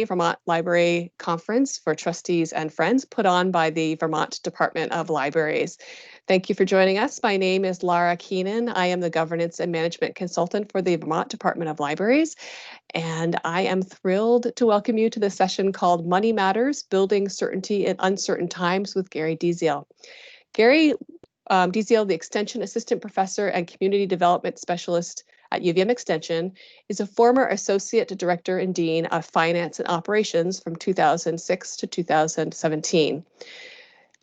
Vermont Library Conference for Trustees and Friends put on by the Vermont Department of Libraries. Thank you for joining us. My name is Laura Keenan. I am the Governance and Management Consultant for the Vermont Department of Libraries, and I am thrilled to welcome you to the session called Money Matters, Building Certainty in Uncertain Times with Gary Deziel. Gary Deziel, the Extension Assistant Professor and Community Development Specialist at UVM Extension, is a former Associate Director and Dean of Finance and Operations from 2006 to 2017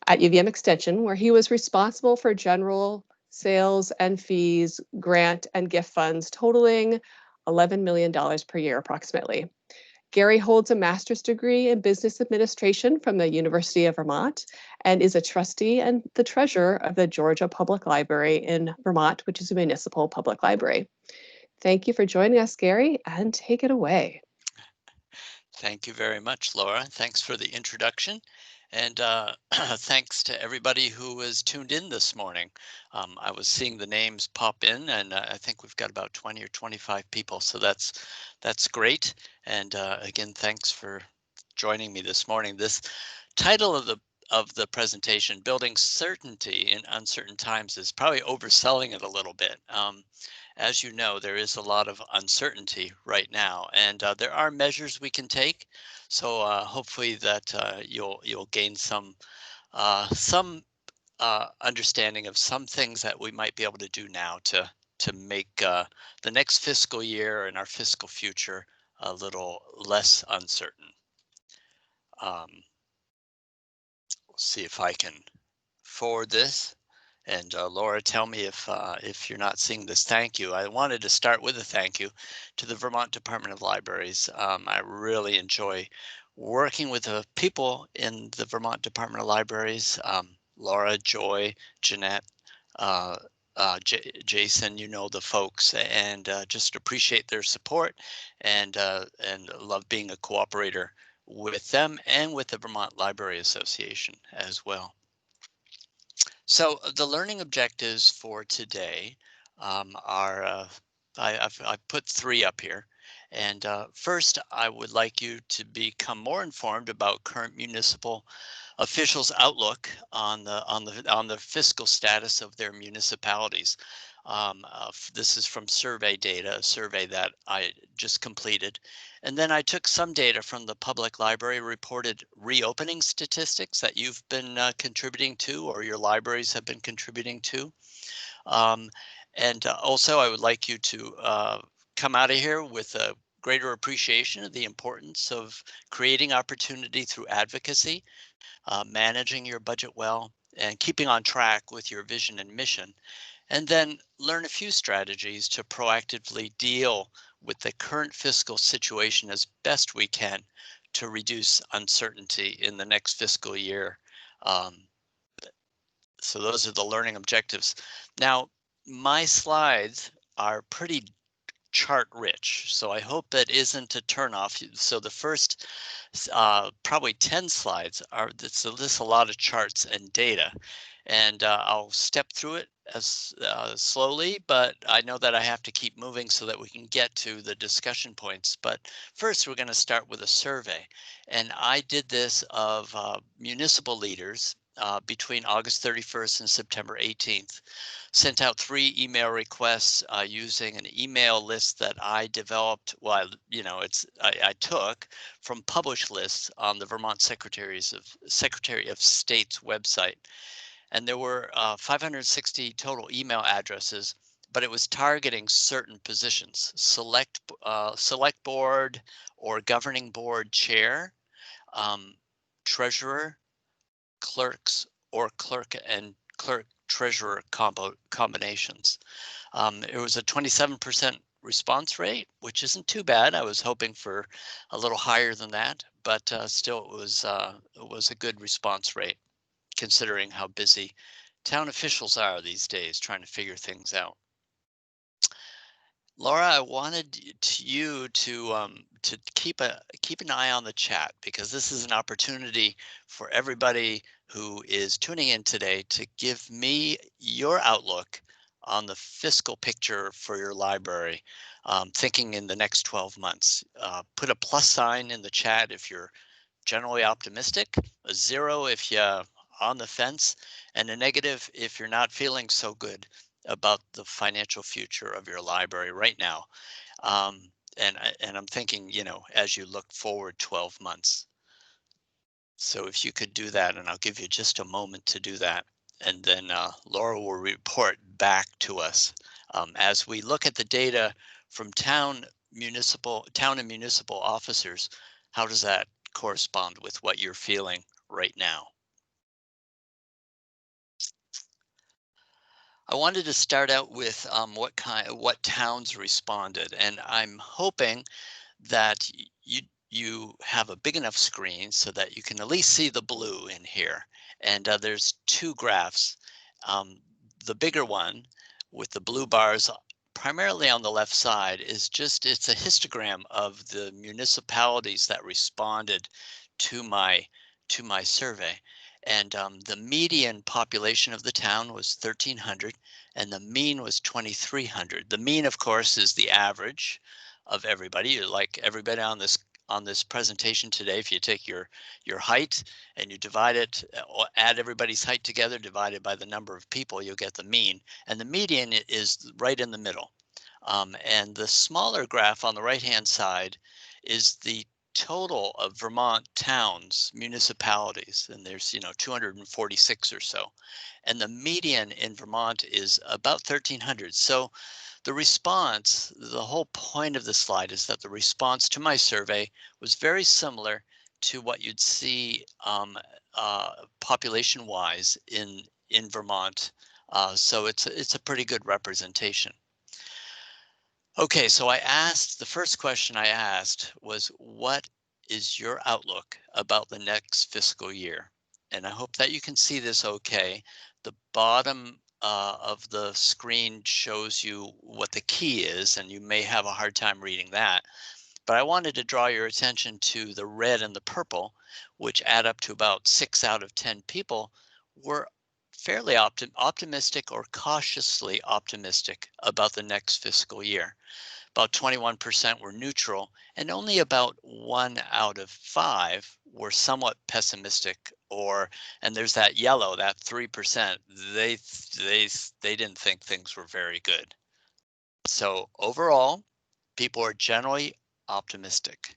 at UVM Extension, where he was responsible for general sales and fees, grant and gift funds totaling $11 million per year approximately. Gary holds a master's degree in business administration from the University of Vermont and is a trustee and the treasurer of the Georgia Public Library in Vermont, which is a municipal public library. Thank you for joining us, Gary, and take it away. Thank you very much, Laura. Thanks for the introduction. And thanks to everybody who was tuned in this morning. I was seeing the names pop in, and I think we've got about 20 or 25 people. So that's great. And again, thanks for joining me this morning. This title of the presentation, Building Certainty in Uncertain Times, is probably overselling it a little bit. As you know, there is a lot of uncertainty right now, and there are measures we can take. So hopefully that you'll gain some understanding of some things that we might be able to do now to make the next fiscal year and our fiscal future a little less uncertain. We'll see if I can forward this. And Laura, tell me if you're not seeing this. Thank you. I wanted to start with a thank you to the Vermont Department of Libraries. I really enjoy working with the people in the Vermont Department of Libraries. Laura, Joy, Jeanette, Jason, you know the folks, and just appreciate their support and love being a cooperator with them and with the Vermont Library Association as well. So the learning objectives for today are, I've put 3 up here. And first, I would like you to become more informed about current municipal officials' outlook on the fiscal status of their municipalities. This is from survey data, a survey that I just completed. And then I took some data from the public library reported reopening statistics that you've been contributing to, or your libraries have been contributing to. And also I would like you to come out of here with a greater appreciation of the importance of creating opportunity through advocacy, managing your budget well, and keeping on track with your vision and mission. And then learn a few strategies to proactively deal with the current fiscal situation as best we can to reduce uncertainty in the next fiscal year. So those are the learning objectives. Now, my slides are pretty chart rich, so I hope that isn't a turnoff. So the first probably 10 slides are this a lot of charts and data, and I'll step through it as slowly, but I know that I have to keep moving so that we can get to the discussion points. But first, we're going to start with a survey, and I did this of municipal leaders between August 31st and September 18th. Sent out 3 email requests using an email list that I developed. Well, I took from published lists on the Vermont Secretary of State's website, and there were 560 total email addresses. But it was targeting certain positions: select board or governing board chair, treasurer, clerks, or clerk and clerk treasurer combinations. It was a 27% response rate, which isn't too bad. I was hoping for a little higher than that, but still it was a good response rate considering how busy town officials are these days trying to figure things out. Laura, I wanted you to keep an eye on the chat, because this is an opportunity for everybody who is tuning in today to give me your outlook on the fiscal picture for your library, thinking in the next 12 months. Put a plus sign in the chat if you're generally optimistic, a 0 if you're on the fence, and a negative if you're not feeling so good about the financial future of your library right now. And I'm thinking, as you look forward 12 months. So if you could do that, and I'll give you just a moment to do that, and then Laura will report back to us as we look at the data from town and municipal officers. How does that correspond with what you're feeling right now? I wanted to start out with what towns responded, and I'm hoping that you have a big enough screen so that you can at least see the blue in here. And there's two graphs. Um, the bigger one with the blue bars primarily on the left side it's a histogram of the municipalities that responded to my survey. And the median population of the town was 1,300 and the mean was 2,300. The mean, of course, is the average of everybody. Like everybody on this presentation today, if you take your height and you divide it, or add everybody's height together, divided by the number of people, you'll get the mean. And the median is right in the middle. And the smaller graph on the right-hand side is the total of Vermont towns, municipalities, and there's 246 or so. And the median in Vermont is about 1,300. So the whole point of the slide is that the response to my survey was very similar to what you'd see population-wise in Vermont. So it's a pretty good representation. Okay, so the first question I asked was, what is your outlook about the next fiscal year? And I hope that you can see this okay. The bottom of the screen shows you what the key is, and you may have a hard time reading that. But I wanted to draw your attention to the red and the purple, which add up to about 6 out of 10 people were fairly optimistic or cautiously optimistic about the next fiscal year. About 21% were neutral, and only about 1 out of 5 were somewhat pessimistic, and there's that yellow, that 3%, they didn't think things were very good. So overall, people are generally optimistic.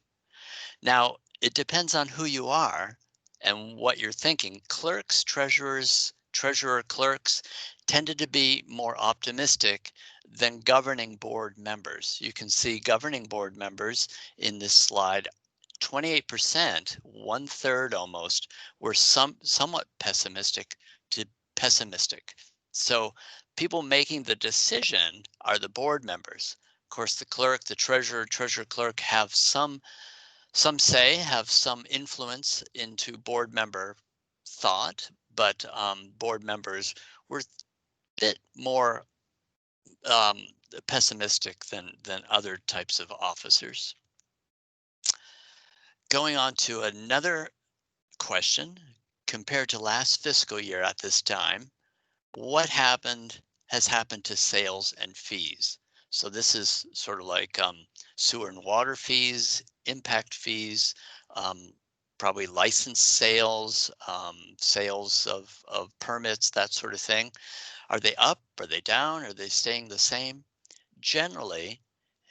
Now, it depends on who you are and what you're thinking. Clerks, treasurer clerks tended to be more optimistic than governing board members. You can see governing board members in this slide, 28%, 1/3 almost, were somewhat pessimistic to pessimistic. So people making the decision are the board members. Of course, the clerk, the treasurer clerk have some influence into board member thought, but board members were a bit more pessimistic than other types of officers. Going on to another question, compared to last fiscal year at this time, what has happened to sales and fees? So this is sort of like sewer and water fees, impact fees, um, probably license sales, sales of permits, that sort of thing. Are they up? Are they down? Are they staying the same? Generally,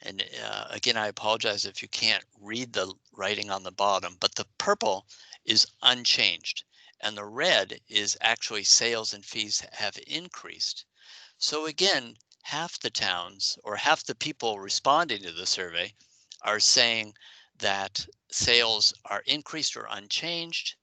and again, I apologize if you can't read the writing on the bottom, but the purple is unchanged. And the red is actually sales and fees have increased. So again, half the towns or half the people responding to the survey are saying that sales are increased or unchanged.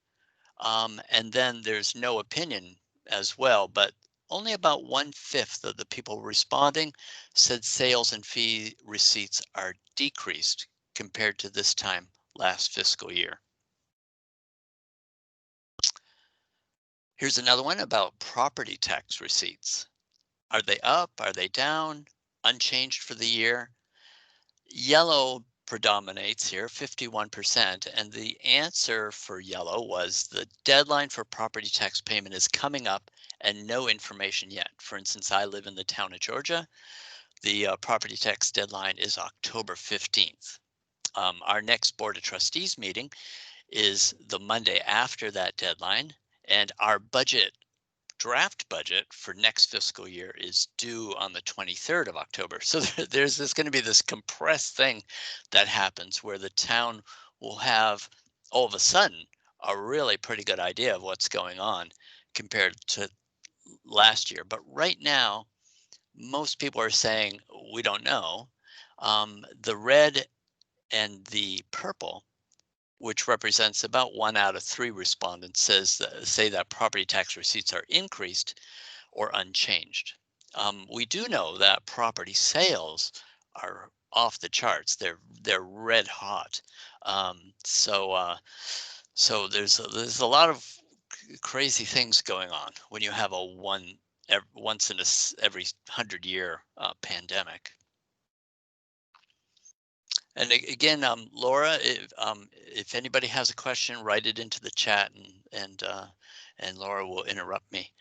And then there's no opinion as well, but only about 1/5 of the people responding said sales and fee receipts are decreased compared to this time last fiscal year. Here's another one about property tax receipts. Are they up? Are they down? Unchanged for the year? Yellow predominates here, 51%, and the answer for yellow was the deadline for property tax payment is coming up and no information yet. For instance, I live in the town of Georgia. The property tax deadline is October 15th. Our next Board of Trustees meeting is the Monday after that deadline, and our draft budget for next fiscal year is due on the 23rd of October. So there's going to be this compressed thing that happens where the town will have all of a sudden a really pretty good idea of what's going on compared to last year. But right now, most people are saying we don't know. The red and the purple, which represents about 1 out of 3 respondents, say that property tax receipts are increased or unchanged. We do know that property sales are off the charts. They're red hot. So there's a lot of crazy things going on when you have a once in every 100-year pandemic. And again, Laura, if anybody has a question, write it into the chat, and Laura will interrupt me.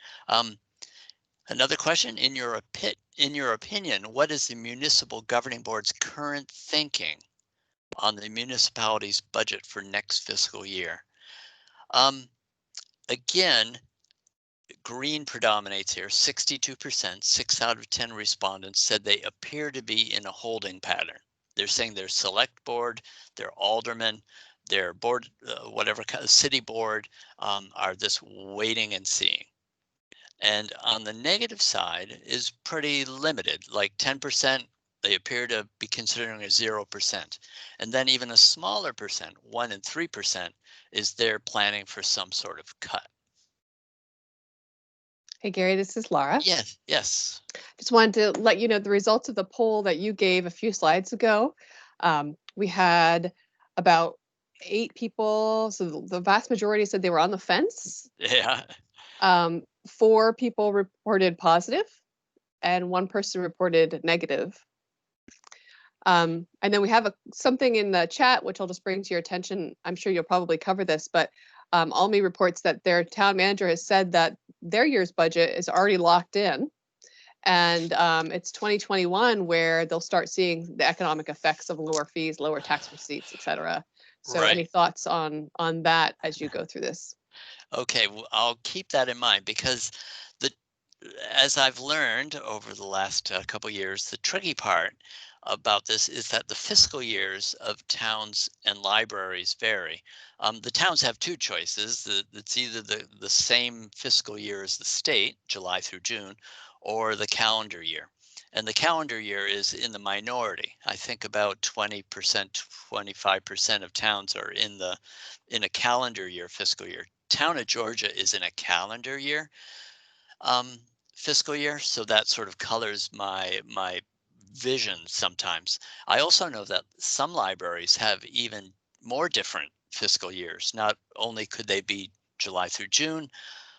Another question: in your opinion, what is the municipal governing board's current thinking on the municipality's budget for next fiscal year? Again, green predominates here. 62%, 6 out of 10 respondents said they appear to be in a holding pattern. They're saying their select board, their aldermen, their board, whatever city board, are this waiting and seeing. And on the negative side is pretty limited, like 10%, they appear to be considering a 0%. And then even a smaller percent, 1 and 3%, is they're planning for some sort of cut. Hey, Gary, this is Laura. Yes, yes. Just wanted to let you know the results of the poll that you gave a few slides ago. We had about 8 people, so the vast majority said they were on the fence. Yeah. 4 people reported positive, and 1 person reported negative. And then we have something in the chat, which I'll just bring to your attention. I'm sure you'll probably cover this, but Almy reports that their town manager has said that their year's budget is already locked in. And it's 2021 where they'll start seeing the economic effects of lower fees, lower tax receipts, et cetera. So any thoughts on that as you go through this? Okay, well, I'll keep that in mind, because as I've learned over the last couple years, the tricky part about this is that the fiscal years of towns and libraries vary. The towns have 2 choices. It's either the same fiscal year as the state, July through June, or the calendar year. And the calendar year is in the minority. I think about 20%, 25% of towns are in a calendar year fiscal year. Town of Georgia is in a calendar year fiscal year, so that sort of colors my vision sometimes. I also know that some libraries have even more different fiscal years. Not only could they be July through June,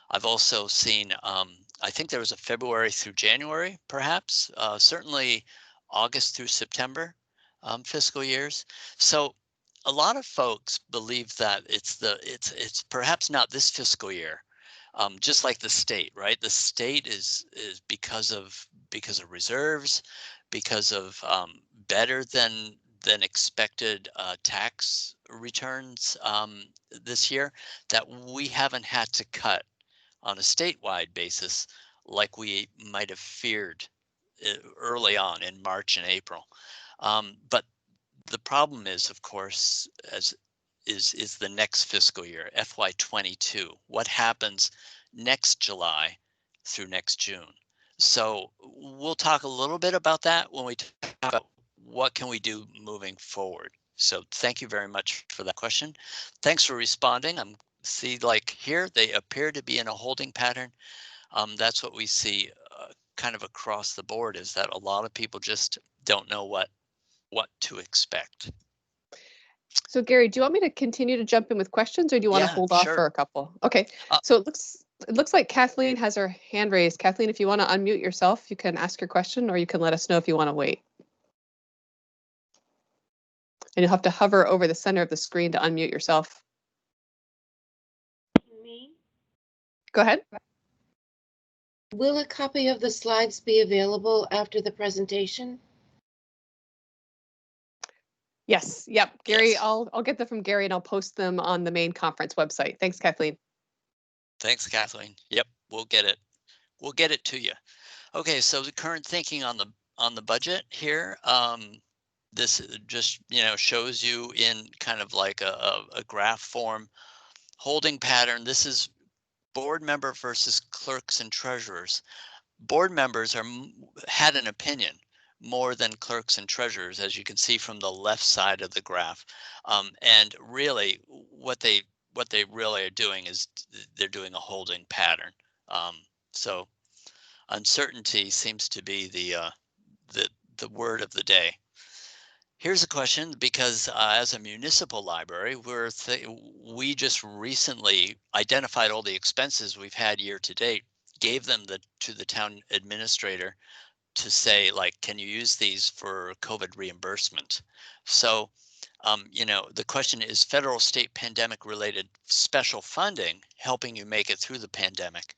I've also seen, I think there was a February through January, perhaps, certainly August through September fiscal years. So a lot of folks believe that it's perhaps not this fiscal year. Just like the state, right? The state is because of reserves, because of better than expected tax returns this year, that we haven't had to cut on a statewide basis like we might have feared early on in March and April. But the problem is, of course, is the next fiscal year, FY22. What happens next July through next June? So we'll talk a little bit about that when we talk about what can we do moving forward. So thank you very much for that question. Thanks for responding. See, like here, they appear to be in a holding pattern. That's what we see kind of across the board, is that a lot of people just don't know what to expect. So Gary, do you want me to continue to jump in with questions, or do you want to hold off for a couple? Okay, so it looks like Kathleen has her hand raised. Kathleen, if you want to unmute yourself, you can ask your question, or you can let us know if you want to wait. And you'll have to hover over the center of the screen to unmute yourself. Me? Go ahead. Will a copy of the slides be available after the presentation? Yes. Yep. Gary, Yes. I'll get them from Gary and I'll post them on the main conference website. Thanks, Kathleen. Thanks, Kathleen. Yep, we'll get it. We'll get it to you. Okay, so the current thinking on the budget here. This just shows you in kind of like a graph form holding pattern. This is board member versus clerks and treasurers. Board members had an opinion more than clerks and treasurers, as you can see from the left side of the graph. And really, what they really are doing is they're doing a holding pattern. So uncertainty seems to be the word of the day. Here's a question, because as a municipal library, we just recently identified all the expenses we've had year to date, gave them to the town administrator to say, like, can you use these for COVID reimbursement? So, the question is, federal state pandemic related special funding helping you make it through the pandemic?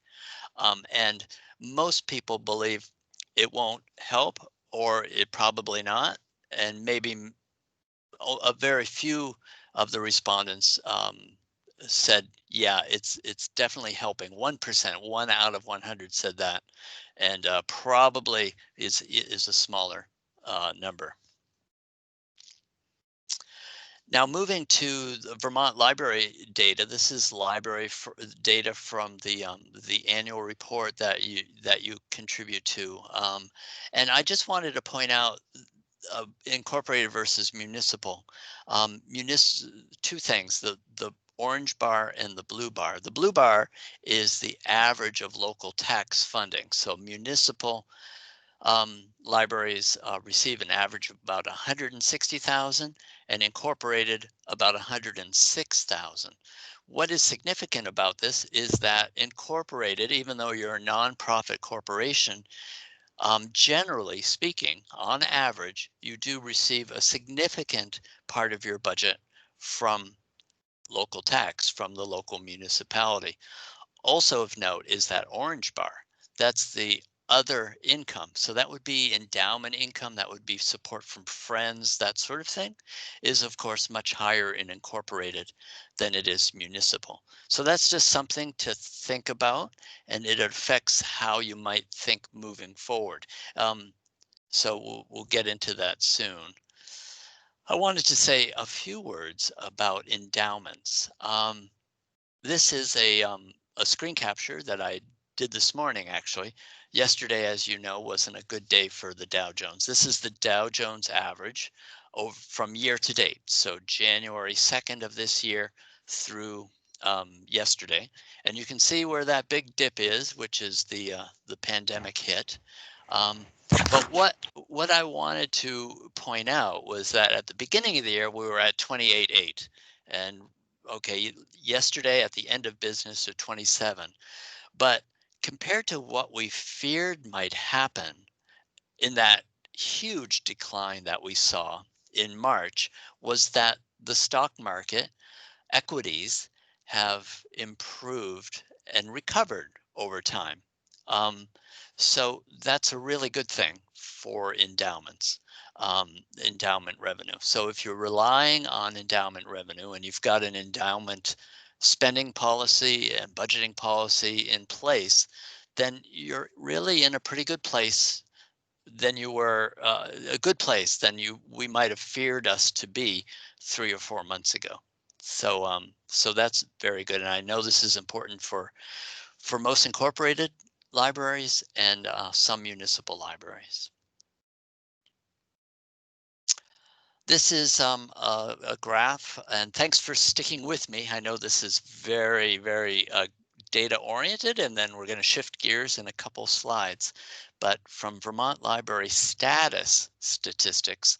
And most people believe it won't help, or it probably not. And maybe a very few of the respondents said, yeah, it's definitely helping. 1%, 1 out of 100 said that, and probably is a smaller number. Now, moving to the Vermont library data, this is library data from the annual report that you contribute to, and I just wanted to point out incorporated versus municipal. Two things: the orange bar and the blue bar. The blue bar is the average of local tax funding. So municipal libraries receive an average of about 160,000, and incorporated about 106,000. What is significant about this is that incorporated, even though you're a nonprofit corporation, generally speaking, on average, you do receive a significant part of your budget from local tax, from the local municipality. Also of note is that orange bar. That's the other income. So that would be endowment income, that would be support from friends, that sort of thing, is of course much higher in incorporated than it is municipal. So that's just something to think about, and it affects how you might think moving forward. So we'll get into that soon. I wanted to say a few words about endowments. This is a screen capture that I did this morning, actually. Yesterday, as you know, wasn't a good day for the Dow Jones. This is the Dow Jones average from year to date. So January 2nd of this year through yesterday. And you can see where that big dip is, which is the pandemic hit. But what I wanted to point out was that at the beginning of the year, we were at 28.8. And okay, yesterday at the end of business at 27. But compared to what we feared might happen in that huge decline that we saw in March, was that the stock market, equities, have improved and recovered over time. So that's a really good thing for endowments, endowment revenue. So if you're relying on endowment revenue and you've got an endowment spending policy and budgeting policy in place, then you're really in a pretty good place than you were, a good place than we might have feared us to be 3 or 4 months ago. So so that's very good, and I know this is important for most incorporated libraries and some municipal libraries. This is a graph, and thanks for sticking with me. I know this is very, very data oriented, and then we're going to shift gears in a couple slides. But from Vermont Library status statistics,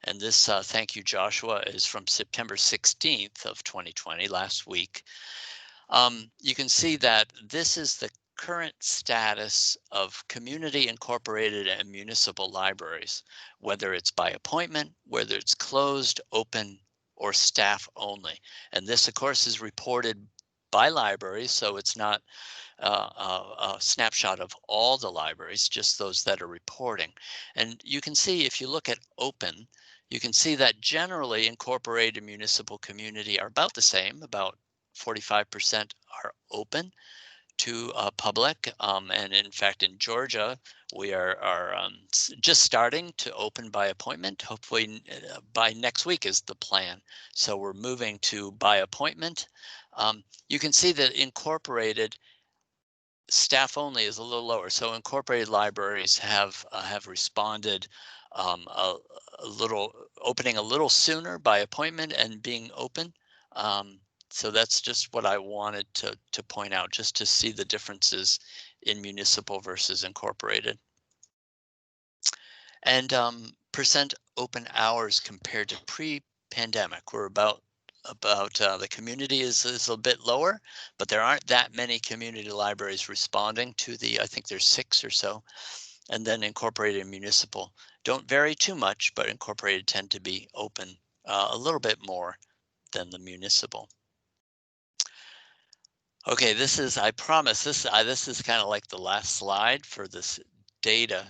and this, thank you, Joshua, is from September 16th of 2020, last week. You can see that this is current status of community incorporated and municipal libraries, whether it's by appointment, whether it's closed, open, or staff only. And this, of course, is reported by libraries, so it's not a snapshot of all the libraries, just those that are reporting. And you can see, if you look at open, you can see that generally incorporated municipal community are about the same, about 45% are open to public. And in fact, in Georgia, we are just starting to open by appointment. Hopefully by next week is the plan. So we're moving to by appointment. You can see that incorporated staff only is a little lower. So incorporated libraries have responded a little, opening a little sooner by appointment and being open. So that's just what I wanted to point out, just to see the differences in municipal versus incorporated. And percent open hours compared to pre-pandemic, we're about the community is a bit lower, but there aren't that many community libraries responding to the, I think there's 6 or so. And then incorporated and municipal don't vary too much, but incorporated tend to be open a little bit more than the municipal. Okay, this is, I promise, this is kind of like the last slide for this data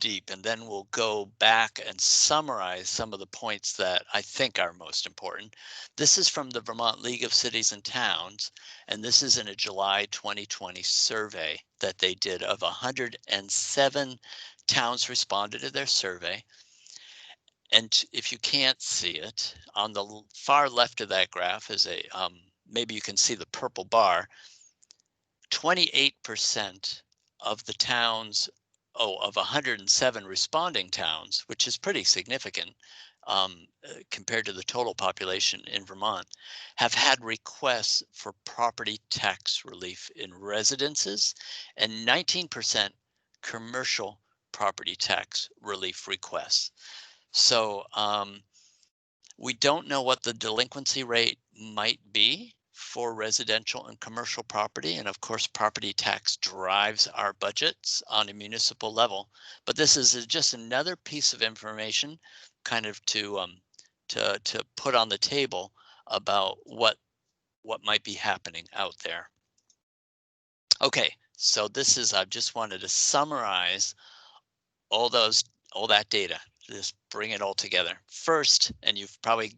deep, and then we'll go back and summarize some of the points that I think are most important. This is from the Vermont League of Cities and Towns, and this is in a July 2020 survey that they did of 107 towns responded to their survey. And if you can't see it, on the far left of that graph is a, maybe you can see the purple bar, 28% of the towns, of 107 responding towns, which is pretty significant compared to the total population in Vermont, have had requests for property tax relief in residences, and 19% commercial property tax relief requests. So we don't know what the delinquency rate might be for residential and commercial property. And of course, property tax drives our budgets on a municipal level. But this is just another piece of information kind of to put on the table about what might be happening out there. Okay, so this is, I just wanted to summarize all that data, just bring it all together. First, and you probably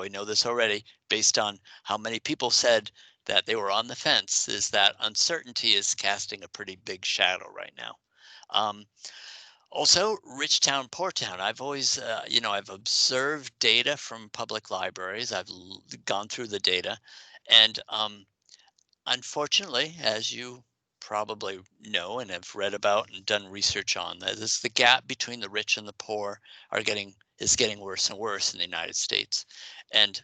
know this already, based on how many people said that they were on the fence, is that uncertainty is casting a pretty big shadow right now. Also, rich town, poor town. I've always, I've observed data from public libraries. I've gone through the data, and unfortunately, as you probably know and have read about and done research on, that is, the gap between the rich and the poor is getting worse and worse in the United States. And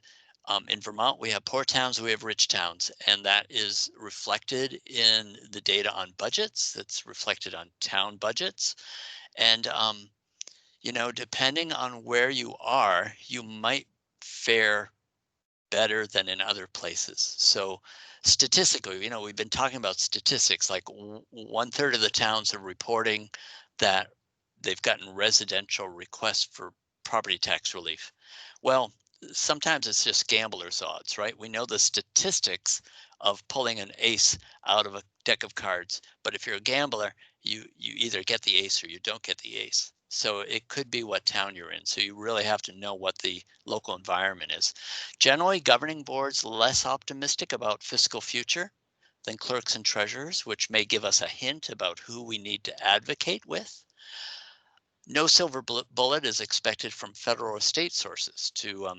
in Vermont, we have poor towns, we have rich towns, and that is reflected in the data on budgets. That's reflected on town budgets. And depending on where you are, you might fare better than in other places. So statistically, we've been talking about statistics, like 1/3 of the towns are reporting that they've gotten residential requests for property tax relief. Well, sometimes it's just gambler's odds, right? We know the statistics of pulling an ace out of a deck of cards, but if you're a gambler, you either get the ace or you don't get the ace. So it could be what town you're in. So you really have to know what the local environment is. Generally, governing boards less optimistic about fiscal future than clerks and treasurers, which may give us a hint about who we need to advocate with. No silver bullet is expected from federal or state sources to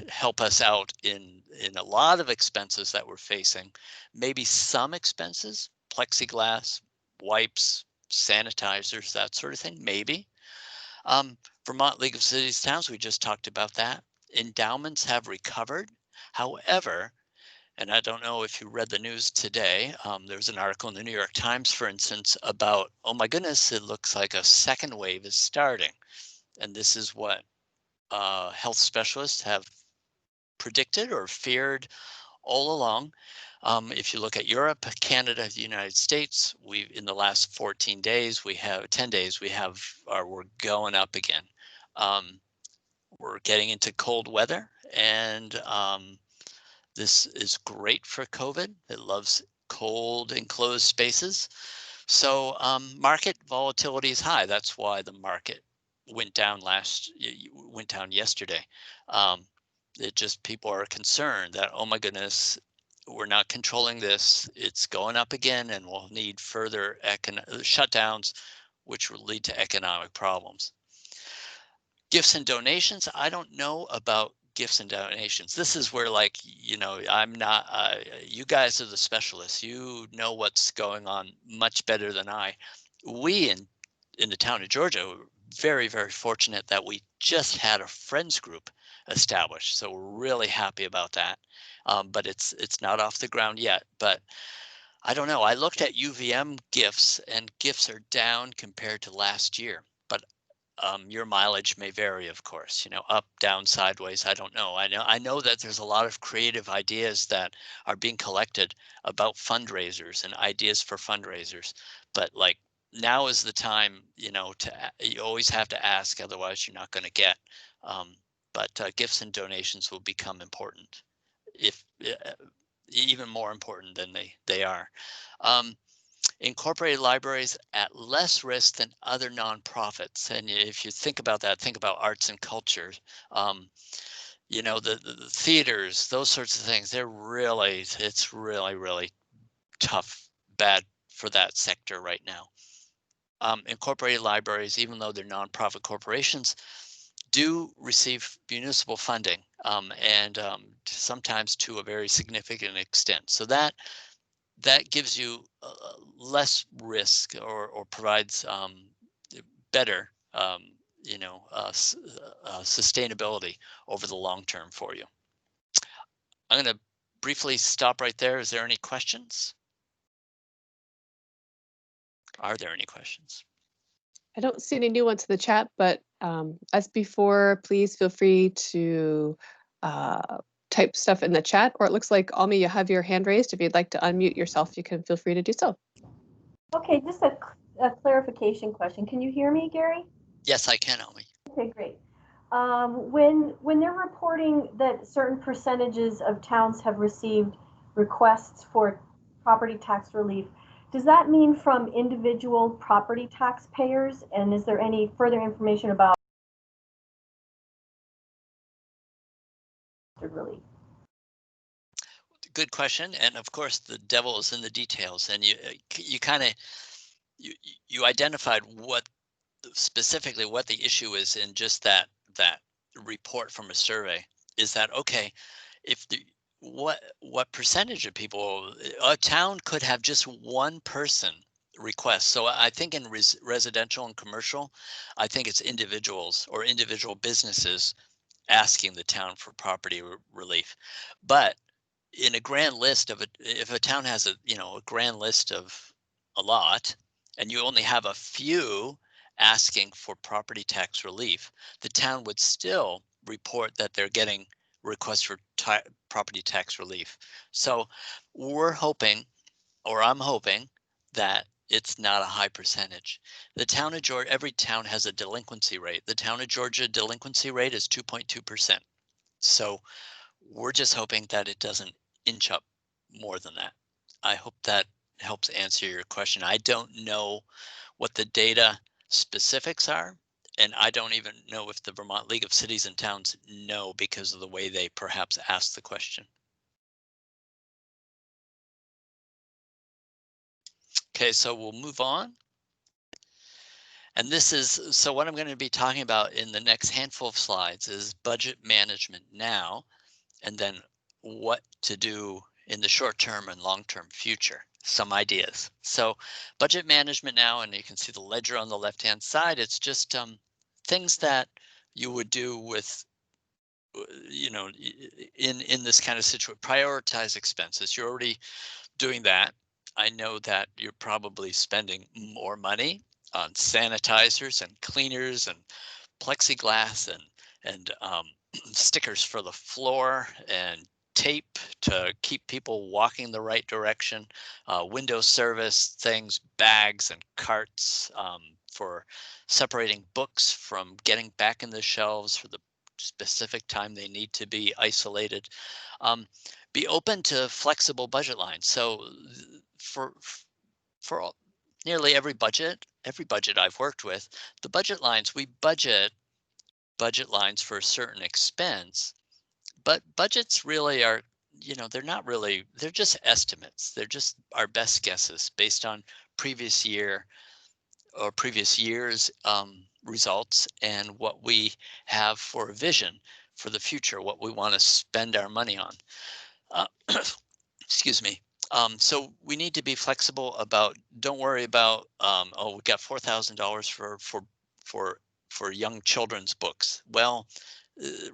help us out in a lot of expenses that we're facing. Maybe some expenses, plexiglass, wipes, sanitizers, that sort of thing, maybe. Vermont League of Cities and Towns, we just talked about that. Endowments have recovered. However, and I don't know if you read the news today, there's an article in the New York Times, for instance, about, oh my goodness, it looks like a second wave is starting. And this is what health specialists have predicted or feared all along. If you look at Europe, Canada, the United States, in the last 14 days, 10 days, we're going up again. We're getting into cold weather, and this is great for COVID. It loves cold enclosed spaces. So market volatility is high. That's why the market went down yesterday. It just, people are concerned that, oh my goodness, we're not controlling this. It's going up again, and we'll need further shutdowns, which will lead to economic problems. Gifts and donations. I don't know about gifts and donations. This is where, like, I'm not, you guys are the specialists. You know what's going on much better than I. We in the town of Georgia were very, very fortunate that we just had a friends group established. So we're really happy about that. But it's not off the ground yet. But I don't know. I looked at UVM gifts, and gifts are down compared to last year. But your mileage may vary, of course, up, down, sideways. I don't know. I know that there's a lot of creative ideas that are being collected about fundraisers and ideas for fundraisers. But like, now is the time, you always have to ask, otherwise you're not going to get. But gifts and donations will become important, if even more important than they are. Incorporated libraries at less risk than other nonprofits. And if you think about that, think about arts and culture, the theaters, those sorts of things, it's really tough, bad for that sector right now. Incorporated libraries, even though they're nonprofit corporations, do receive municipal funding, and sometimes to a very significant extent. So that gives you less risk, or provides better sustainability over the long term for you. I'm going to briefly stop right there. Is there any questions? Are there any questions? I don't see any new ones in the chat, but as before, please feel free to type stuff in the chat, or it looks like, Almi, you have your hand raised. If you'd like to unmute yourself, you can feel free to do so. Okay, just a clarification question. Can you hear me, Gary? Yes, I can, Almi. Okay, great. When they're reporting that certain percentages of towns have received requests for property tax relief, does that mean from individual property taxpayers? And is there any further information about relief? Good question. And of course, the devil is in the details. And you kind of, you identified specifically what the issue is in just that report from a survey. Is that okay? If what percentage of people, a town could have just one person request. So I think in residential and commercial, I think it's individuals or individual businesses asking the town for property relief. But in a grand list of if a town has a grand list of a lot, and you only have a few asking for property tax relief, the town would still report that they're getting requests for property tax relief. So we're hoping, or I'm hoping, that it's not a high percentage. The town of Georgia, every town has a delinquency rate. The town of Georgia delinquency rate is 2.2%. So we're just hoping that it doesn't inch up more than that. I hope that helps answer your question. I don't know what the data specifics are, and I don't even know if the Vermont League of Cities and Towns know, because of the way they perhaps asked the question. Okay, so we'll move on. And this is, so what I'm going to be talking about in the next handful of slides is budget management now, and then what to do in the short term and long term future, some ideas. So budget management now, and you can see the ledger on the left hand side. It's just things that you would do with, in this kind of situation. Prioritize expenses. You're already doing that. I know that you're probably spending more money on sanitizers and cleaners and plexiglass and stickers for the floor and tape to keep people walking the right direction, window service things, bags and carts, for separating books from getting back in the shelves for the specific time they need to be isolated. Be open to flexible budget lines. So for nearly every budget I've worked with, the budget lines, we budget lines for a certain expense, but budgets really are, they're not really, they're just estimates. They're just our best guesses based on previous year or previous year's results and what we have for a vision for the future, what we want to spend our money on. Excuse me. So we need to be flexible about. Don't worry about. Oh, we got $4,000 for young children's books. Well,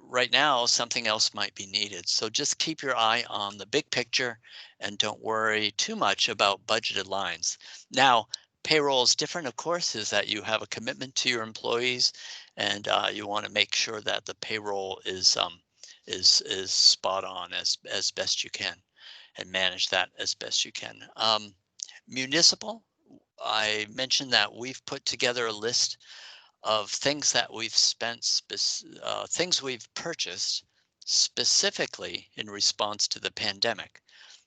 right now something else might be needed. So just keep your eye on the big picture and don't worry too much about budgeted lines. Now, payroll is different, of course, is that you have a commitment to your employees, and you want to make sure that the payroll is spot on as best you can, and manage that as best you can. Municipal, I mentioned that we've put together a list of things that we've spent, things we've purchased specifically in response to the pandemic.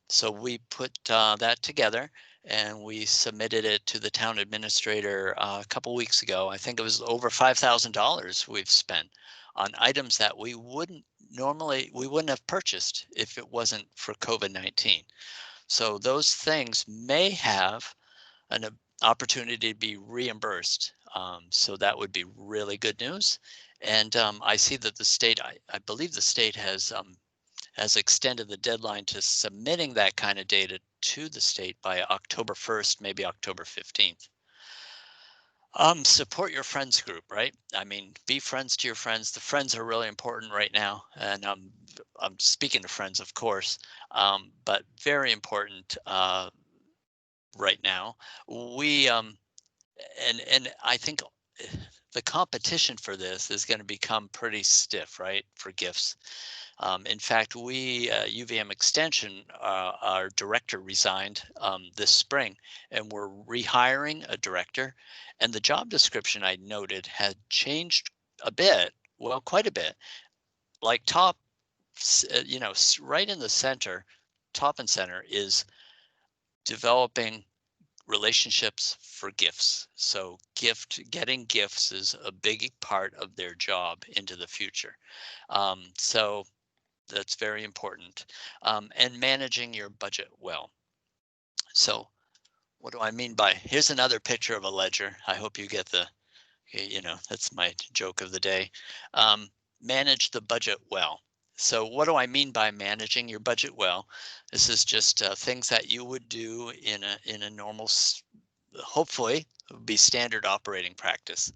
So we put that together and we submitted it to the town administrator a couple weeks ago. I think it was over $5,000 we've spent on items that we wouldn't have purchased if it wasn't for COVID-19. So those things may have an opportunity to be reimbursed. So that would be really good news. And I see that the state, I believe the state has extended the deadline to submitting that kind of data to the state by October 1st, maybe October 15th. Support your friends group, right? I mean, be friends to your friends. The friends are really important right now. And I'm speaking to friends, of course, but very important right now. We, and I think the competition for this is going to become pretty stiff, right? For gifts. In fact, we, UVM Extension, our director resigned this spring, and we're rehiring a director. And the job description I noted had changed a bit, well, quite a bit. Like top, right in the center, top and center is developing relationships for gifts. So getting gifts is a big part of their job into the future. So that's very important. And managing your budget well. So what do I mean by, here's another picture of a ledger. I hope you get that's my joke of the day. Manage the budget well. So what do I mean by managing your budget well? This is just things that you would do in a normal, hopefully would be standard operating practice.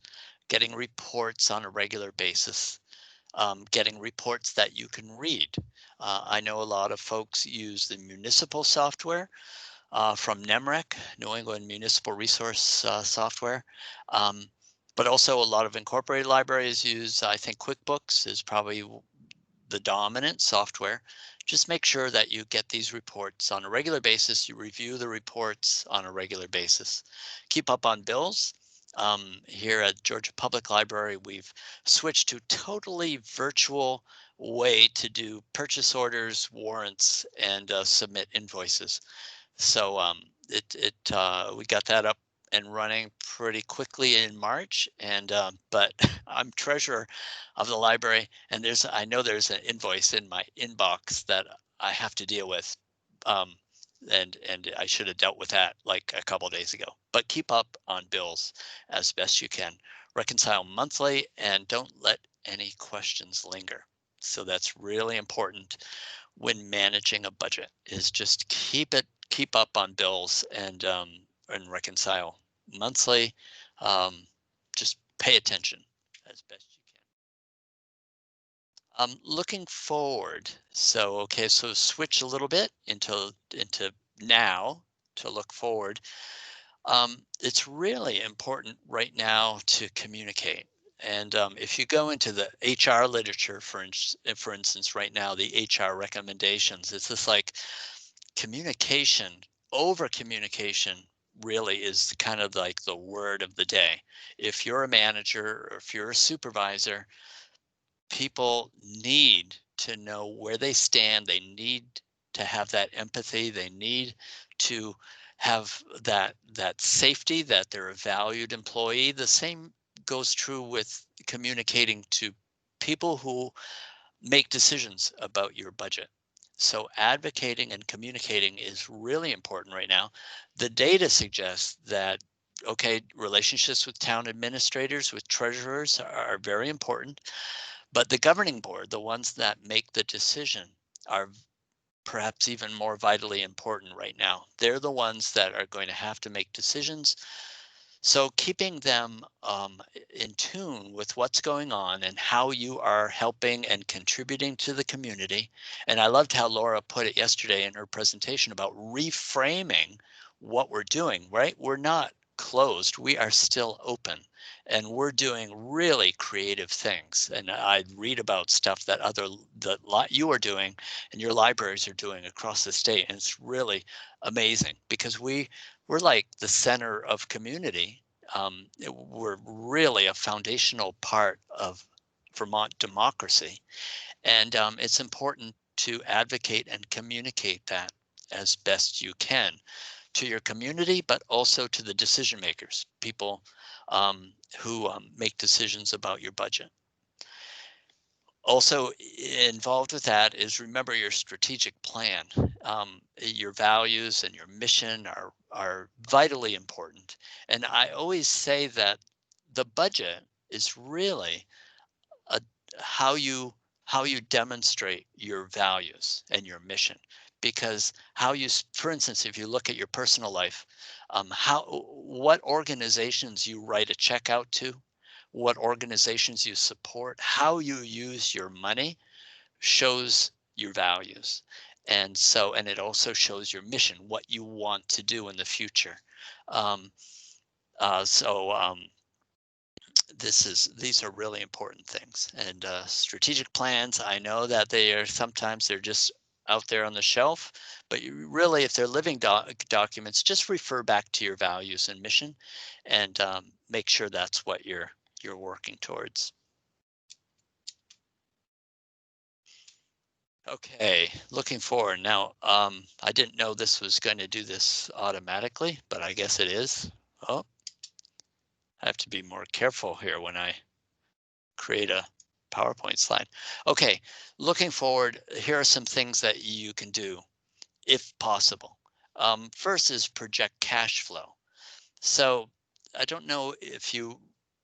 Getting reports on a regular basis. Getting reports that you can read. I know a lot of folks use the municipal software from NEMREC, New England Municipal Resource Software. But also a lot of incorporated libraries use, I think Quickbooks is probably the dominant software. Just make sure that you get these reports on a regular basis. You review the reports on a regular basis. Keep up on bills. Here at Georgia Public Library, we've switched to totally virtual way to do purchase orders, warrants, and submit invoices. So we got that up and running pretty quickly in March, and but I'm treasurer of the library, and I know there's an invoice in my inbox that I have to deal with, and I should have dealt with that like a couple of days ago. But keep up on bills as best you can. Reconcile monthly, and don't let any questions linger. So that's really important when managing a budget, is just keep up on bills and reconcile monthly. Just pay attention as best you can. Looking forward. So okay, so switch a little bit into now to look forward. It's really important right now to communicate. And if you go into the HR literature, for instance, right now, the HR recommendations, it's just like communication, over communication really is kind of like the word of the day. If you're a manager or if you're a supervisor, people need to know where they stand. They need to have that empathy. They need to have that safety, that they're a valued employee. The same goes true with communicating to people who make decisions about your budget. So advocating and communicating is really important right now. The data suggests that, okay, relationships with town administrators, with treasurers are very important, but the governing board, the ones that make the decision, are perhaps even more vitally important right now. They're the ones that are going to have to make decisions. So keeping them in tune with what's going on and how you are helping and contributing to the community. And I loved how Laura put it yesterday in her presentation about reframing what we're doing, right? We're not closed, we are still open, and we're doing really creative things. And I read about stuff that you are doing and your libraries are doing across the state, and it's really amazing because we're like the center of community. We're really a foundational part of Vermont democracy, and it's important to advocate and communicate that as best you can to your community, but also to the decision makers, people who make decisions about your budget. Also involved with that is remember your strategic plan. Your values and your mission are vitally important. And I always say that the budget is really a, how you demonstrate your values and your mission. Because for instance, if you look at your personal life, what organizations you write a check out to, what organizations you support, how you use your money shows your values. And it also shows your mission, what you want to do in the future. Um, so these are really important things. And strategic plans, I know that sometimes they're just out there on the shelf, but you really, if they're living documents, just refer back to your values and mission, and make sure that's what you're working towards. Okay, looking forward now. I didn't know this was going to do this automatically, but I guess it is. Oh, I have to be more careful here when I create a PowerPoint slide. Okay, looking forward, here are some things that you can do if possible. First is project cash flow. So I don't know if you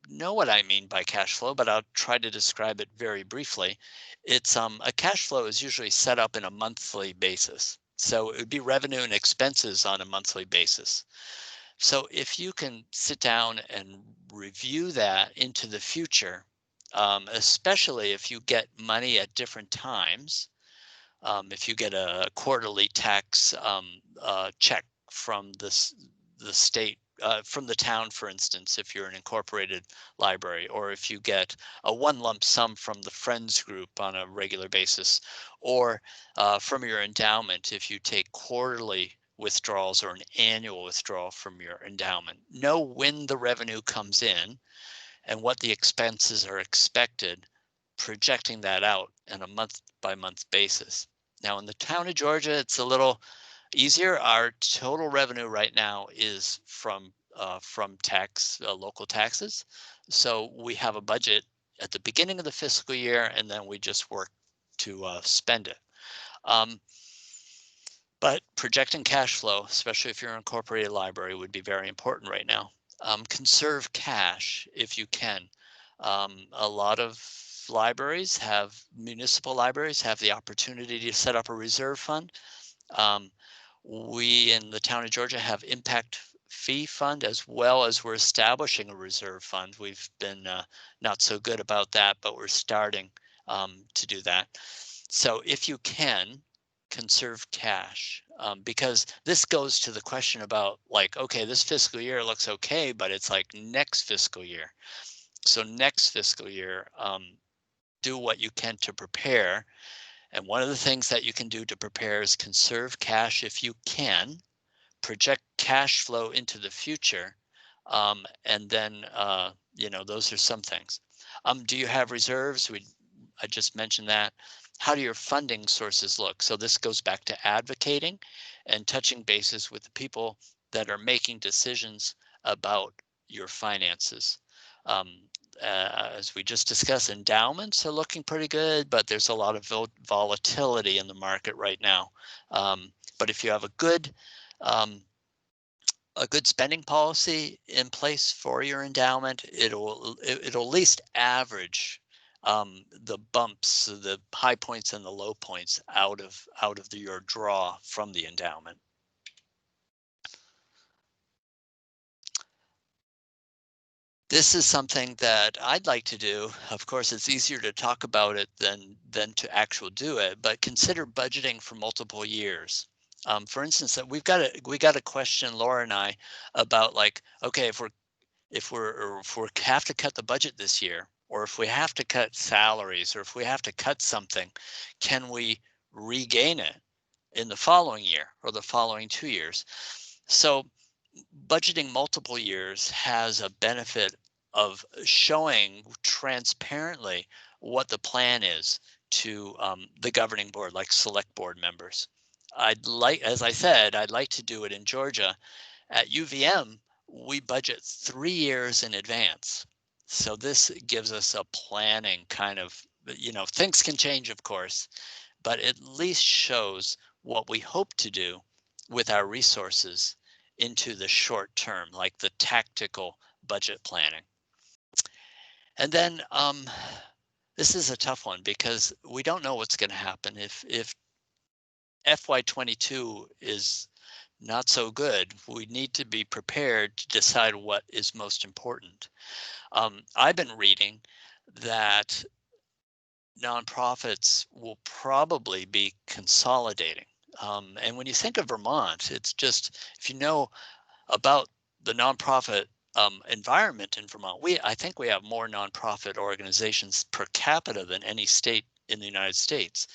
know what I mean by cash flow, but I'll try to describe it very briefly. It's a cash flow is usually set up in a monthly basis. So it would be revenue and expenses on a monthly basis. So if you can sit down and review that into the future, especially if you get money at different times, if you get a quarterly tax check from the state, from the town, for instance, if you're an incorporated library, or if you get a one lump sum from the Friends group on a regular basis, or from your endowment, if you take quarterly withdrawals or an annual withdrawal from your endowment. Know when the revenue comes in and what the expenses are expected, projecting that out on a month-by-month basis. Now in the town of Georgia, it's a little easier. Our total revenue right now is from local taxes. So we have a budget at the beginning of the fiscal year, and then we just work to spend it. But projecting cash flow, especially if you're an incorporated library, would be very important right now. Conserve cash if you can. A lot of municipal libraries have the opportunity to set up a reserve fund. We in the town of Georgia have impact fee fund, as well as we're establishing a reserve fund. We've been not so good about that, but we're starting to do that. So if you can, conserve cash, because this goes to the question about, like, okay, this fiscal year looks okay, but it's like next fiscal year. So next fiscal year, do what you can to prepare. And one of the things that you can do to prepare is conserve cash if you can, project cash flow into the future, and then those are some things. Do you have reserves? I just mentioned that. How do your funding sources look? So this goes back to advocating and touching bases with the people that are making decisions about your finances. As we just discussed, endowments are looking pretty good, but there's a lot of volatility in the market right now. But if you have a good spending policy in place for your endowment, it'll at least average the bumps, the high points and the low points out of your draw from the endowment. This is something that I'd like to do. Of course, it's easier to talk about it than to actually do it, but consider budgeting for multiple years. For instance, that we got a question, Laura and I, about like, okay, if we have to cut the budget this year, or if we have to cut salaries, or if we have to cut something, can we regain it in the following year or the following 2 years? So budgeting multiple years has a benefit of showing transparently what the plan is to the governing board, like select board members. As I said, I'd like to do it in Georgia. At UVM, we budget 3 years in advance. So this gives us a planning kind of, things can change, of course, but at least shows what we hope to do with our resources into the short term, like the tactical budget planning. And then this is a tough one because we don't know what's going to happen. If FY22 is not so good, we need to be prepared to decide what is most important. I've been reading that nonprofits will probably be consolidating. And when you think of Vermont, it's just, if you know about the nonprofit environment in Vermont, I think we have more nonprofit organizations per capita than any state in the United States.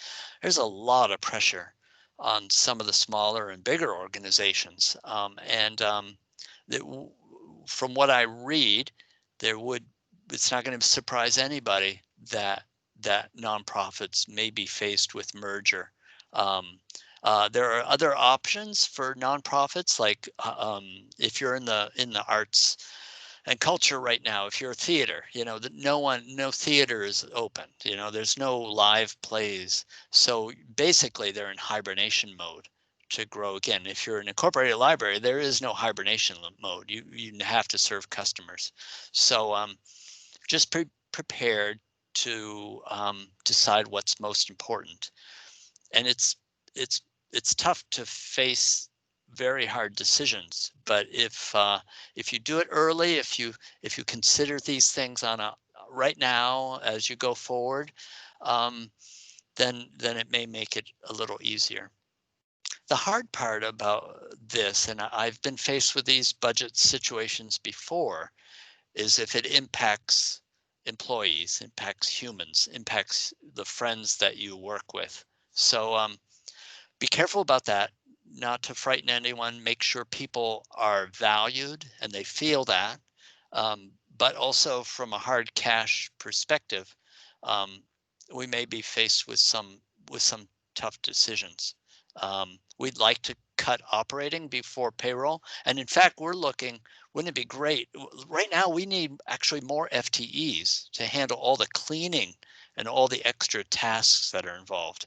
There's a lot of pressure on some of the smaller and bigger organizations. From what I read, it's not going to surprise anybody that nonprofits may be faced with merger. There are other options for nonprofits, like if you're in the arts and culture right now, if you're a theater, no theater is open, there's no live plays. So basically they're in hibernation mode to grow again. If you're an incorporated library, there is no hibernation mode. You have to serve customers. So just prepared to decide what's most important. And it's tough to face very hard decisions, but if you do it early, if you consider these things right now as you go forward, then it may make it a little easier. The hard part about this, and I've been faced with these budget situations before, is if it impacts employees, impacts humans, impacts the friends that you work with. So be careful about that, not to frighten anyone. Make sure people are valued and they feel that. But also from a hard cash perspective, we may be faced with some tough decisions. We'd like to cut operating before payroll. And in fact, we're looking, wouldn't it be great? Right now, we need actually more FTEs to handle all the cleaning and all the extra tasks that are involved.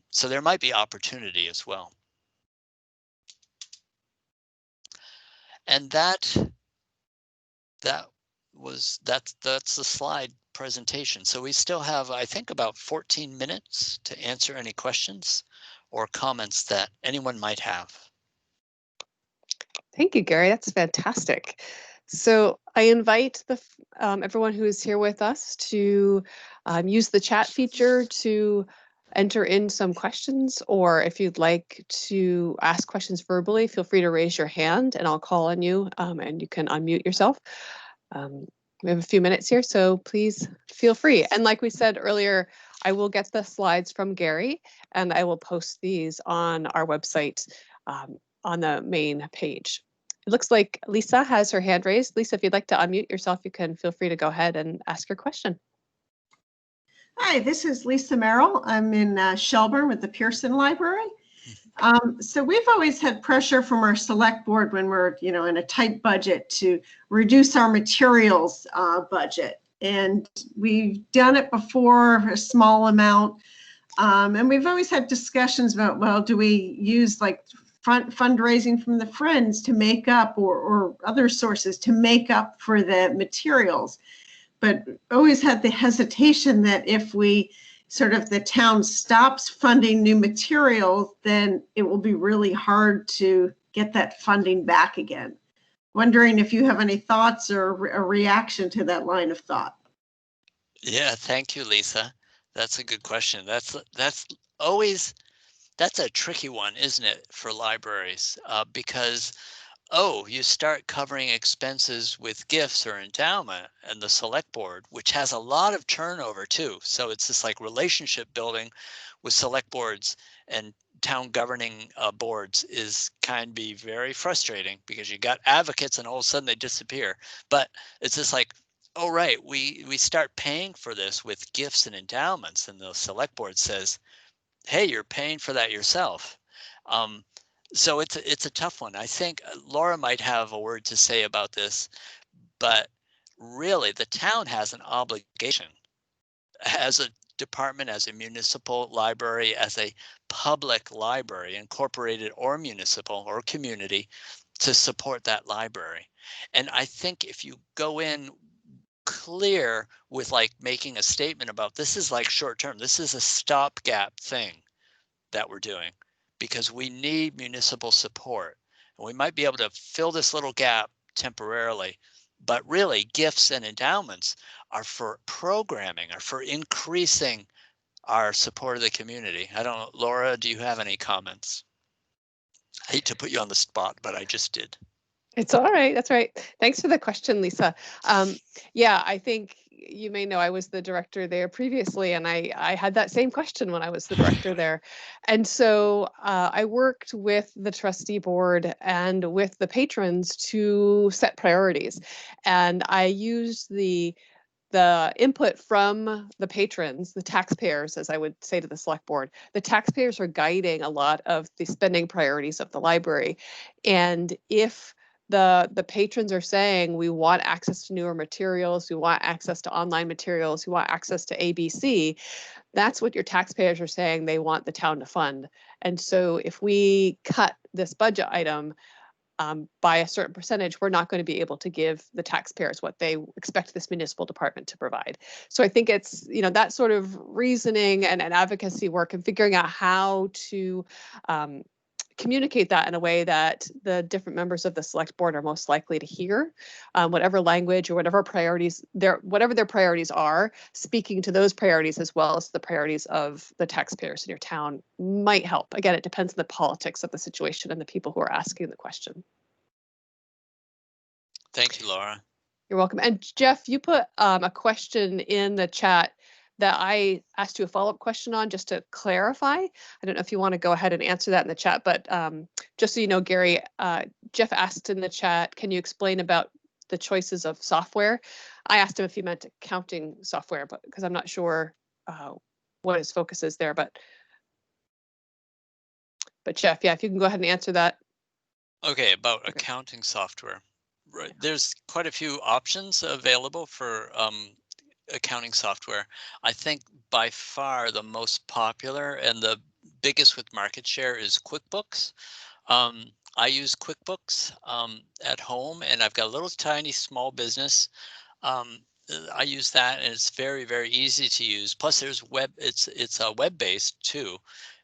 So there might be opportunity as well. And that's the slide presentation. So we still have, I think, about 14 minutes to answer any questions or comments that anyone might have. Thank you, Gary. That's fantastic. So I invite everyone who is here with us to use the chat feature to enter in some questions, or if you'd like to ask questions verbally, feel free to raise your hand and I'll call on you and you can unmute yourself. We have a few minutes here, so please feel free. And like we said earlier, I will get the slides from Gary and I will post these on our website on the main page. It looks like Lisa has her hand raised. Lisa, if you'd like to unmute yourself, you can feel free to go ahead and ask your question. Hi, this is Lisa Merrill. I'm in Shelburne with the Pearson Library. So we've always had pressure from our select board when we're, in a tight budget to reduce our materials budget. And we've done it before, a small amount. And we've always had discussions about, well, do we use like fundraising from the Friends to make up or other sources to make up for the materials? But always had the hesitation that if we the town stops funding new materials, then it will be really hard to get that funding back again. Wondering if you have any thoughts or a reaction to that line of thought. Yeah, thank you, Lisa. That's a good question. That's a tricky one, isn't it, for libraries? Because you start covering expenses with gifts or endowment and the select board, which has a lot of turnover too. So it's this like relationship building with select boards and town governing boards can be very frustrating because you got advocates and all of a sudden they disappear. But it's just like, oh, right, we start paying for this with gifts and endowments, and the select board says, hey, you're paying for that yourself. So it's a tough one. I think Laura might have a word to say about this, but really the town has an obligation as a department, as a municipal library, as a public library, incorporated or municipal or community, to support that library. And I think if you go in clear with like making a statement about this is like short term, this is a stopgap thing that we're doing, because we need municipal support. And we might be able to fill this little gap temporarily, but really gifts and endowments are for programming, are for increasing our support of the community. I don't know, Laura, do you have any comments? I hate to put you on the spot, but I just did. It's all right. That's right. Thanks for the question, Lisa. Yeah, I think you may know I was the director there previously, and I had that same question when I was the director there. And so I worked with the trustee board and with the patrons to set priorities. And I used the input from the patrons, the taxpayers, as I would say to the select board. The taxpayers are guiding a lot of the spending priorities of the library. And if the patrons are saying we want access to newer materials, we want access to online materials, we want access to ABC, that's what your taxpayers are saying they want the town to fund. And so if we cut this budget item by a certain percentage, we're not going to be able to give the taxpayers what they expect this municipal department to provide. So I think it's, that sort of reasoning and advocacy work and figuring out how to communicate that in a way that the different members of the select board are most likely to hear, whatever language or whatever their priorities are, speaking to those priorities as well as the priorities of the taxpayers in your town might help. Again, it depends on the politics of the situation and the people who are asking the question. Thank you, Laura. You're welcome. And Jeff, you put a question in the chat that I asked you a follow-up question on, just to clarify. I don't know if you want to go ahead and answer that in the chat, but just so you know, Gary, Jeff asked in the chat, can you explain about the choices of software? I asked him if he meant accounting software, but because I'm not sure what his focus is there, but Jeff, yeah, if you can go ahead and answer that. Okay, about accounting software. Right, there's quite a few options available for accounting software. I think by far the most popular and the biggest with market share is QuickBooks. I use QuickBooks at home, and I've got a little tiny small business. I use that, and it's very, very easy to use. Plus, there's it's web-based too.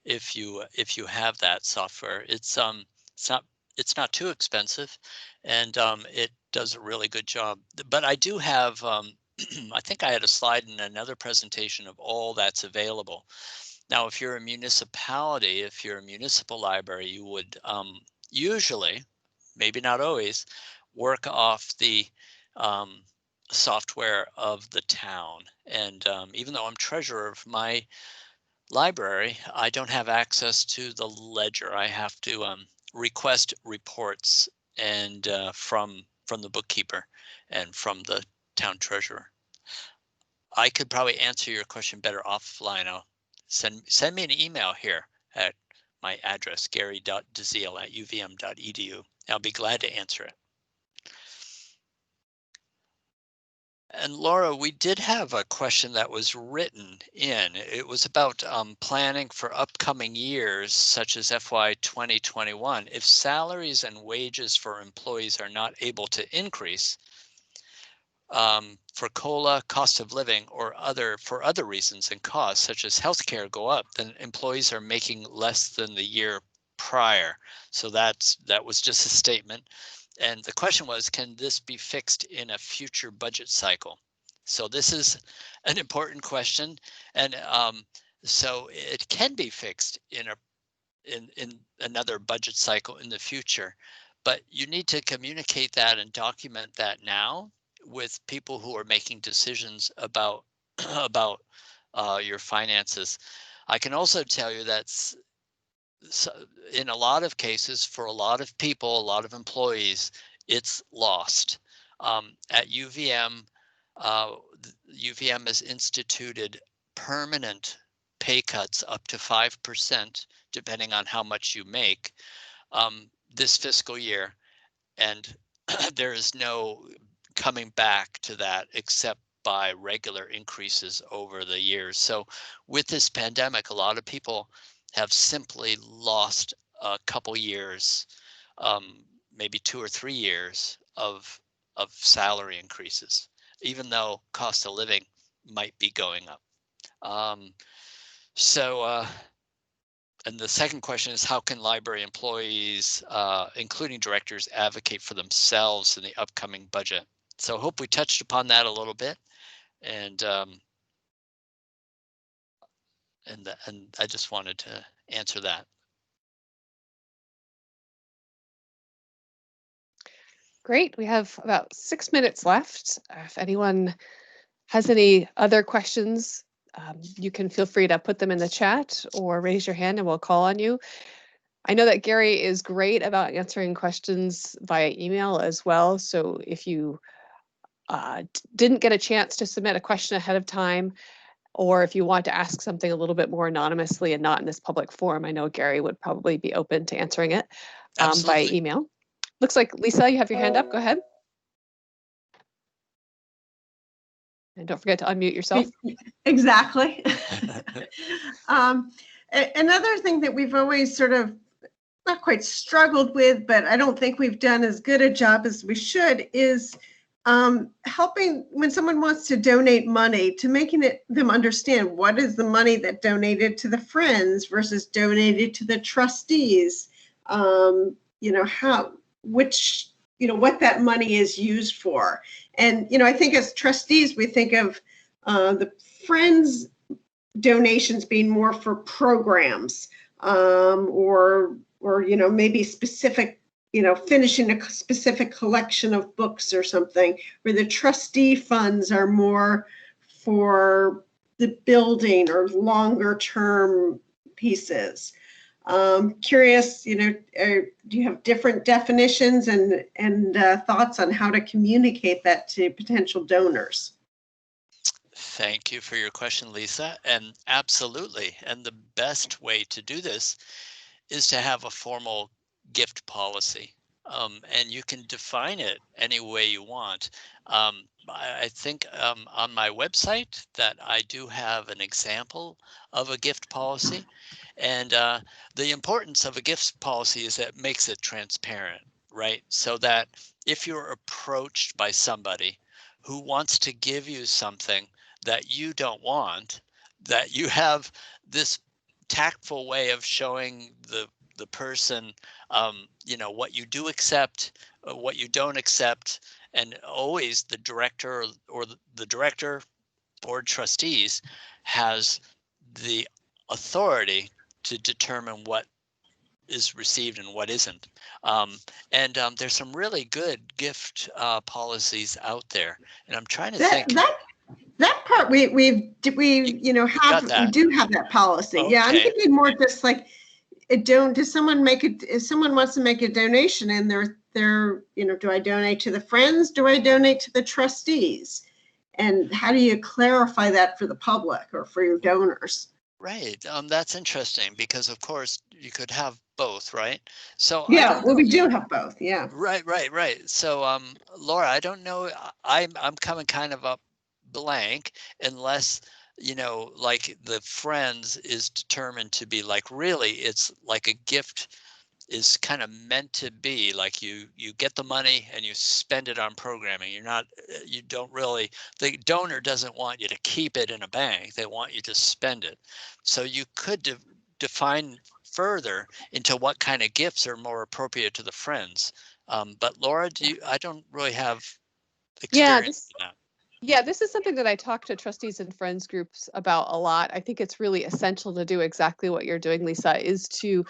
If you have that software, it's not too expensive, and it does a really good job. But I do have I think I had a slide in another presentation of all that's available. Now, if you're a municipality, if you're a municipal library, you would usually, maybe not always, work off the software of the town. And even though I'm treasurer of my library, I don't have access to the ledger. I have to request reports and from the bookkeeper and from the town treasurer. I could probably answer your question better offline. I'll send me an email here at my address, gary.deziel@uvm.edu. I'll be glad to answer it. And Laura, we did have a question that was written in. It was about planning for upcoming years, such as FY 2021. If salaries and wages for employees are not able to increase for COLA, cost of living, or for other reasons and costs, such as healthcare, go up, then employees are making less than the year prior. So that was just a statement. And the question was, can this be fixed in a future budget cycle? So this is an important question. And so it can be fixed in another budget cycle in the future. But you need to communicate that and document that now with people who are making decisions about about your finances. I can also tell you that in a lot of cases, for a lot of people, a lot of employees, it's lost. At UVM, UVM has instituted permanent pay cuts up to 5%, depending on how much you make, this fiscal year. And there is no coming back to that except by regular increases over the years. So with this pandemic, a lot of people have simply lost a couple years, maybe 2 or 3 years of salary increases, even though cost of living might be going up. And the second question is, how can library employees, including directors, advocate for themselves in the upcoming budget? So I hope we touched upon that a little bit, and I just wanted to answer that. Great. We have about 6 minutes left. If anyone has any other questions, you can feel free to put them in the chat or raise your hand and we'll call on you. I know that Gary is great about answering questions via email as well. So if you didn't get a chance to submit a question ahead of time, or if you want to ask something a little bit more anonymously and not in this public forum, I know Gary would probably be open to answering it by email. Looks like Lisa, you have your hand up. Go ahead. And don't forget to unmute yourself. Exactly. Another thing that we've always sort of not quite struggled with, but I don't think we've done as good a job as we should, is helping when someone wants to donate money, to making them understand what is the money that donated to the Friends versus donated to the trustees. What that money is used for. And, I think as trustees, we think of the Friends donations being more for programs or maybe specific, finishing a specific collection of books or something, where the trustee funds are more for the building or longer term pieces. Curious, do you have different definitions and thoughts on how to communicate that to potential donors? Thank you for your question, Lisa. And absolutely. And the best way to do this is to have a formal gift policy. And you can define it any way you want. I think on my website that I do have an example of a gift policy. And the importance of a gift policy is that it makes it transparent, right? So that if you're approached by somebody who wants to give you something that you don't want, that you have this tactful way of showing the person, what you do accept, what you don't accept, and always the director or the director, board trustees has the authority to determine what is received and what isn't. There's some really good gift policies out there, and I'm trying to think. That part we do have that policy. Okay. Yeah, I'm thinking more just like does someone if someone wants to make a donation and they're do I donate to the friends? Do I donate to the trustees? And how do you clarify that for the public or for your donors? Right. That's interesting because of course you could have both, right? So yeah, well, we do have both. Yeah. Right. So Laura, I don't know. I'm coming kind of up blank unless like the friends is determined to be like really it's like a gift is kind of meant to be like you get the money and you spend it on programming. You don't really, the donor doesn't want you to keep it in a bank. They want you to spend it. So you could define further into what kind of gifts are more appropriate to the friends. But Laura, I don't really have experience in that. Yeah, this is something that I talk to trustees and friends groups about a lot. I think it's really essential to do exactly what you're doing, Lisa, is to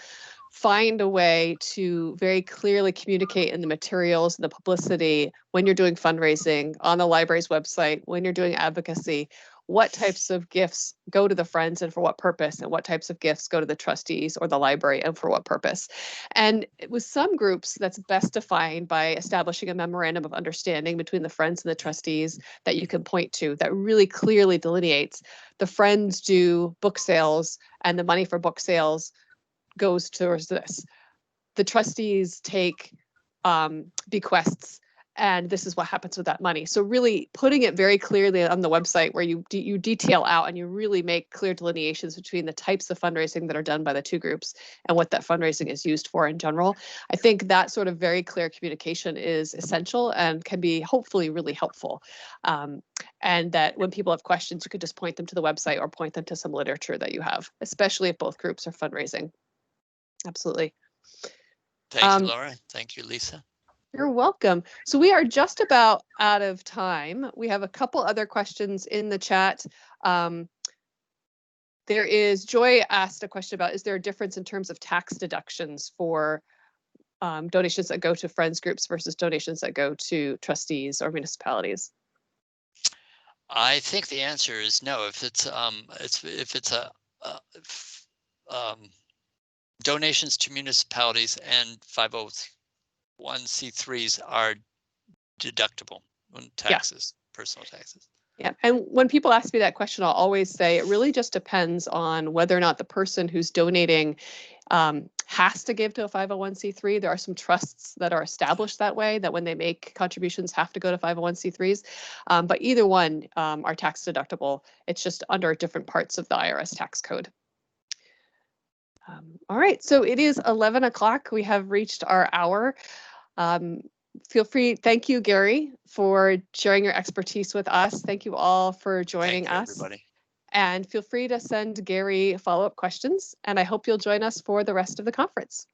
find a way to very clearly communicate in the materials and the publicity when you're doing fundraising on the library's website, when you're doing advocacy, what types of gifts go to the friends and for what purpose, and what types of gifts go to the trustees or the library and for what purpose. And with some groups, that's best defined by establishing a memorandum of understanding between the friends and the trustees that you can point to that really clearly delineates the friends do book sales and the money for book sales goes towards this. The trustees take bequests, and this is what happens with that money. So really putting it very clearly on the website where you detail out and you really make clear delineations between the types of fundraising that are done by the two groups and what that fundraising is used for in general. I think that sort of very clear communication is essential and can be hopefully really helpful. And that when people have questions, you could just point them to the website or point them to some literature that you have, especially if both groups are fundraising. Absolutely. Thank you, Laura. Thank you, Lisa. You're welcome. So we are just about out of time. We have a couple other questions in the chat. There is, Joy asked a question about, is there a difference in terms of tax deductions for donations that go to friends groups versus donations that go to trustees or municipalities? I think the answer is no. If it's donations to municipalities and 501c3s are deductible on taxes, personal taxes. Yeah, and when people ask me that question, I'll always say it really just depends on whether or not the person who's donating has to give to a 501c3. There are some trusts that are established that way, that when they make contributions have to go to 501c3s. But either one are tax deductible. It's just under different parts of the IRS tax code. All right, so it is 11 o'clock. We have reached our hour. Feel free. Thank you, Gary, for sharing your expertise with us. Thank you all for joining us. Everybody. And feel free to send Gary follow-up questions. And I hope you'll join us for the rest of the conference.